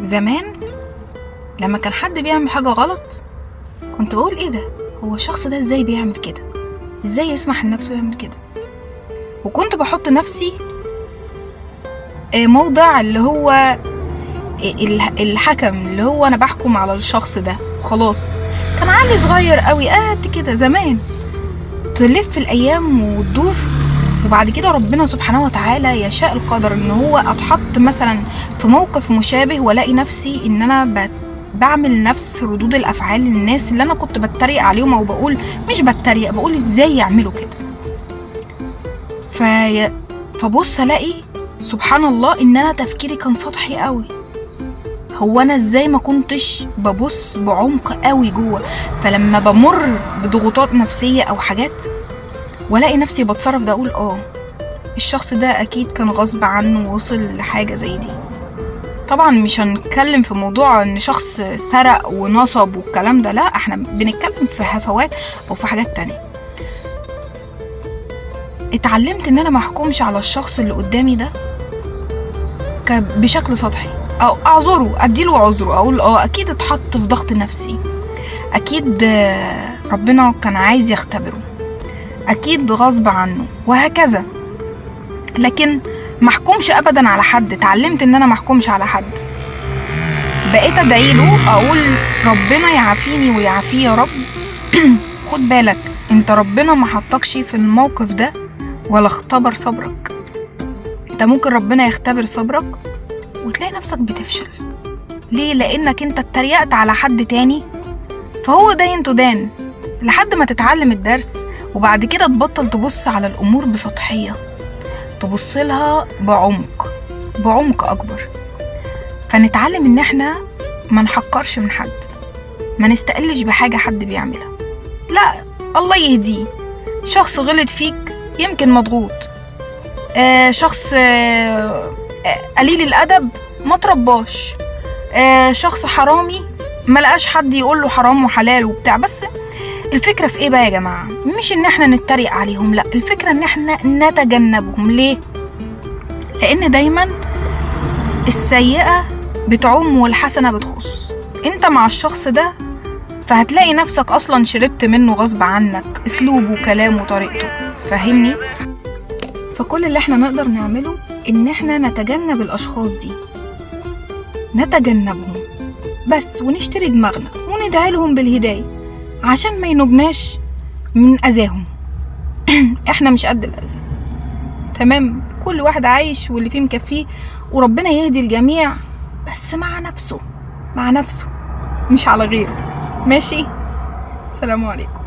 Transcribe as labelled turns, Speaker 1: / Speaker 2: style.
Speaker 1: زمان لما كان حد بيعمل حاجة غلط كنت بقول ايه ده، هو الشخص ده ازاي بيعمل كده، ازاي يسمح لنفسه يعمل كده. وكنت بحط نفسي موضع اللي هو الحكم، اللي هو انا بحكم على الشخص ده خلاص. كان عقلي صغير قوي قد كده زمان. تلف الايام وتدور، وبعد كده ربنا سبحانه وتعالى يشاء القدر ان هو اتحط مثلا في موقف مشابه، والاقي نفسي ان انا بعمل نفس ردود الافعال للناس اللي انا كنت بتريق عليهم، او بقول مش بتريق، بقول ازاي يعملوا كده. فبص الاقي سبحان الله ان انا تفكيري كان سطحي قوي. هو انا ازاي ما كنتش ببص بعمق قوي جوه؟ فلما بمر بضغوطات نفسية او حاجات والاقي نفسي بتصرف ده، اقول الشخص ده اكيد كان غصب عنه ووصل لحاجة زي دي. طبعا مش هنتكلم في موضوع ان شخص سرق ونصب والكلام ده، لا، احنا بنتكلم في هفوات او في حاجات تانية. اتعلمت ان انا محكومش على الشخص اللي قدامي ده بشكل سطحي، او اعذره، اديله عذره، اقول اكيد اتحط في ضغط نفسي، اكيد ربنا كان عايز يختبره، اكيد غصب عنه، وهكذا. لكن محكومش ابدا على حد. اتعلمت ان انا محكومش على حد. بقيت ادعيله، اقول ربنا يعافيني ويعافيه يا رب. خد بالك انت ربنا ما حطكش في الموقف ده ولا اختبر صبرك. انت ممكن ربنا يختبر صبرك وتلاقي نفسك بتفشل. ليه؟ لانك انت اتريقت على حد تاني، فهو دين تدان لحد ما تتعلم الدرس، وبعد كده تبطل تبص على الامور بسطحية، تبص لها بعمق اكبر. فنتعلم ان احنا ما نحقرش من حد، ما نستقلش بحاجة حد بيعملها. لا، الله يهديه. شخص غلط فيك يمكن مضغوط، شخص قليل الادب ما ترباش، شخص حرامي ما لقاش حد يقول له حرام وحلال وبتاع. بس الفكرة في ايه بقى يا جماعة؟ مش ان احنا نتريق عليهم، لا، الفكرة ان احنا نتجنبهم. ليه؟ لان دايما السيئة بتعم والحسنة بتخص. انت مع الشخص ده فهتلاقي نفسك اصلا شربت منه غصب عنك، اسلوبه وكلامه وطريقته. فاهمني؟ فكل اللي احنا نقدر نعمله ان احنا نتجنب الاشخاص دي، نتجنبهم بس، ونشتري دماغنا وندعي لهم بالهداية عشان ما ينجناش من اذاهم. احنا مش قد الاذى، تمام؟ كل واحد عايش واللي فيه مكفيه، وربنا يهدي الجميع، بس مع نفسه مش على غيره. ماشي؟ السلام عليكم.